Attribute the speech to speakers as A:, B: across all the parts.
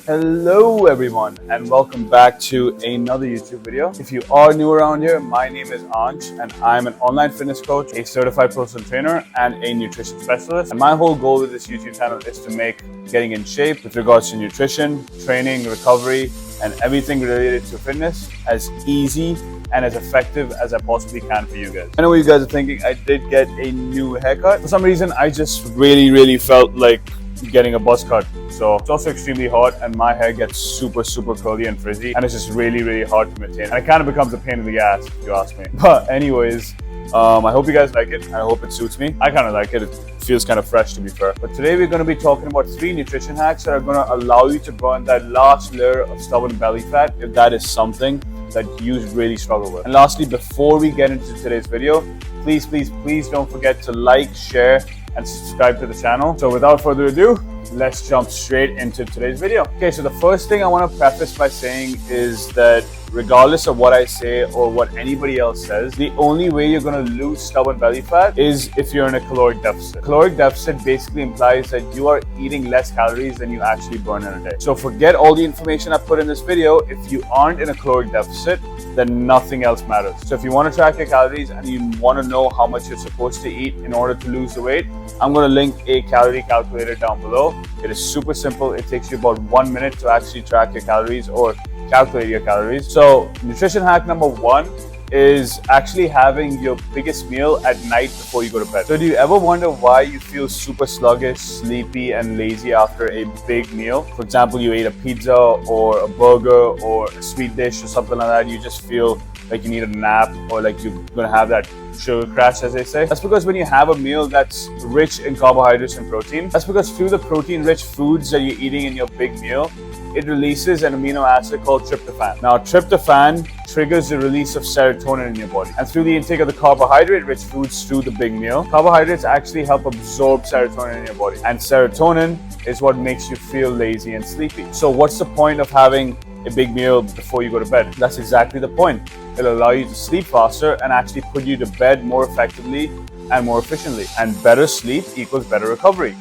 A: Hello everyone and welcome back to another YouTube video. If you are new around here, my name is Ansh and I'm an online fitness coach, a certified personal trainer and a nutrition specialist. And my whole goal with this YouTube channel is to make getting in shape with regards to nutrition, training, recovery and everything related to fitness as easy and as effective as I possibly can for you guys. I know what you guys are thinking. I did get a new haircut. For some reason, I just really felt like getting a buzz cut. So it's also extremely hot and my hair gets super curly and frizzy and it's just really hard to maintain. And it kind of becomes a pain in the ass if you ask me. But anyways, I hope you guys like it and I hope it suits me. I kind of like it. It feels kind of fresh to be fair. But today we're going to be talking about 3 nutrition hacks that are going to allow you to burn that last layer of stubborn belly fat if that is something that you really struggle with. And lastly, before we get into today's video, please don't forget to like, share and subscribe to the channel. So without further ado, let's jump straight into today's video. Okay, so the first thing I want to preface by saying is that regardless of what I say or what anybody else says, the only way you're going to lose stubborn belly fat is if you're in a caloric deficit. Caloric deficit basically implies that you are eating less calories than you actually burn in a day. So forget all the information I put in this video. If you aren't in a caloric deficit, then nothing else matters. So if you want to track your calories and you want to know how much you're supposed to eat in order to lose the weight, I'm going to link a calorie calculator down below. It is super simple. It takes you about 1 minute to actually track your calories or calculate your calories. So nutrition hack number 1 is actually having your biggest meal at night before you go to bed. So do you ever wonder why you feel super sluggish, sleepy and lazy after a big meal? For example, you ate a pizza or a burger or a sweet dish or something like that. You just feel like you need a nap or like you're gonna have that sugar crash, as they say. That's because when you have a meal that's rich in carbohydrates and protein, that's because through the protein-rich foods that you're eating in your big meal, it releases an amino acid called tryptophan. Now, tryptophan triggers the release of serotonin in your body. And through the intake of the carbohydrate-rich foods through the big meal, carbohydrates actually help absorb serotonin in your body. And serotonin is what makes you feel lazy and sleepy. So what's the point of having a big meal before you go to bed? That's exactly the point. It'll allow you to sleep faster and actually put you to bed more effectively and more efficiently. And better sleep equals better recovery.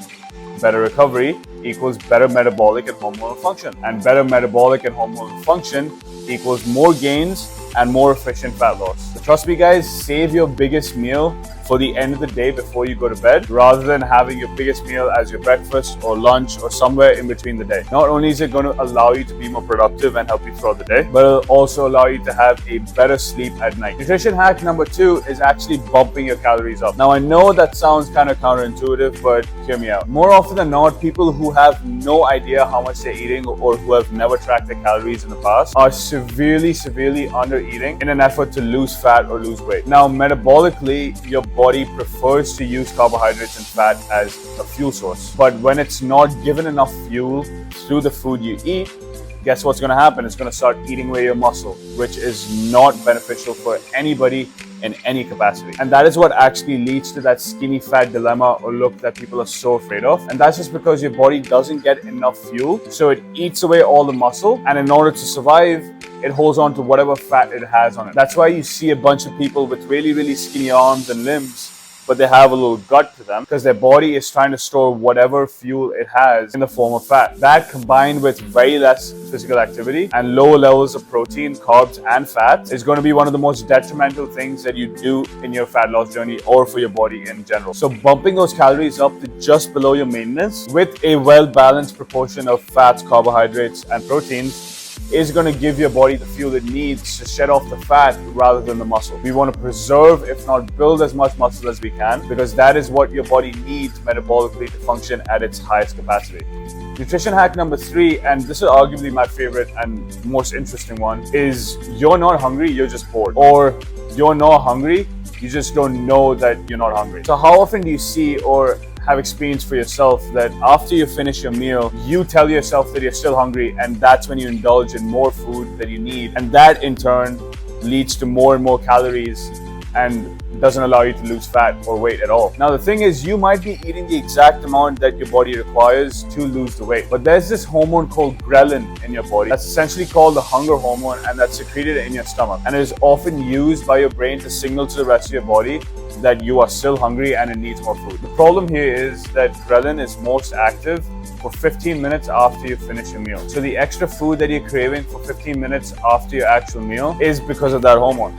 A: Better recovery equals better metabolic and hormonal function. And better metabolic and hormonal function equals more gains and more efficient fat loss. So trust me guys, save your biggest meal for the end of the day before you go to bed, rather than having your biggest meal as your breakfast or lunch or somewhere in between the day. Not only is it going to allow you to be more productive and help you throughout the day, but it'll also allow you to have a better sleep at night. Nutrition hack number 2 is actually bumping your calories up. Now I know that sounds kind of counterintuitive, but hear me out. More often than not, people who have no idea how much they're eating or who have never tracked their calories in the past are severely under eating in an effort to lose fat or lose weight. Now metabolically, your body prefers to use carbohydrates and fat as a fuel source. But when it's not given enough fuel through the food you eat, guess what's going to happen? It's going to start eating away your muscle, which is not beneficial for anybody in any capacity. And that is what actually leads to that skinny fat dilemma or look that people are so afraid of. And that's just because your body doesn't get enough fuel. So it eats away all the muscle. And in order to survive, it holds on to whatever fat it has on it. That's why you see a bunch of people with really skinny arms and limbs, but they have a little gut to them because their body is trying to store whatever fuel it has in the form of fat. That combined with very less physical activity and lower levels of protein, carbs and fat is going to be one of the most detrimental things that you do in your fat loss journey or for your body in general. So bumping those calories up to just below your maintenance with a well-balanced proportion of fats, carbohydrates and proteins is going to give your body the fuel it needs to shed off the fat rather than the muscle. We want to preserve, if not build, as much muscle as we can because that is what your body needs metabolically to function at its highest capacity. Nutrition hack number 3, and this is arguably my favorite and most interesting one, is you're not hungry, you're just bored. Or you're not hungry, you just don't know that you're not hungry. So how often do you see or have experienced for yourself that after you finish your meal, you tell yourself that you're still hungry and that's when you indulge in more food that you need. And that in turn leads to more and more calories and doesn't allow you to lose fat or weight at all. Now the thing is, you might be eating the exact amount that your body requires to lose the weight, but there's this hormone called ghrelin in your body that's essentially called the hunger hormone, and that's secreted in your stomach, and it is often used by your brain to signal to the rest of your body that you are still hungry and it needs more food. The problem here is that ghrelin is most active for 15 minutes after you finish your meal. So the extra food that you're craving for 15 minutes after your actual meal is because of that hormone.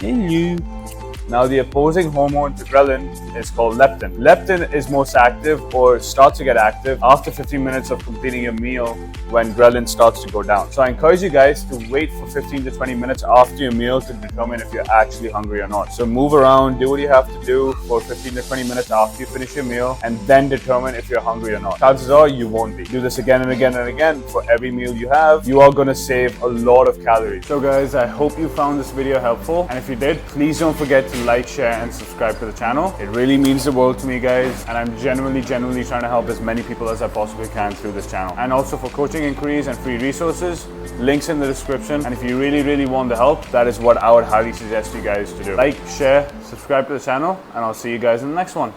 A: Now, the opposing hormone to ghrelin is called leptin. Leptin is most active or starts to get active after 15 minutes of completing your meal when ghrelin starts to go down. So I encourage you guys to wait for 15 to 20 minutes after your meal to determine if you're actually hungry or not. So move around, do what you have to do for 15 to 20 minutes after you finish your meal, and then determine if you're hungry or not. Chances are you won't be. Do this again and again and again for every meal you have. You are going to save a lot of calories. So guys, I hope you found this video helpful. And if you did, please don't forget to like, share, and subscribe to the channel. It really means the world to me, guys, and I'm genuinely trying to help as many people as I possibly can through this channel. And also for coaching inquiries and free resources, links in the description. And if you really want the help, that is what I would highly suggest you guys to do. Like, share, subscribe to the channel, and I'll see you guys in the next one.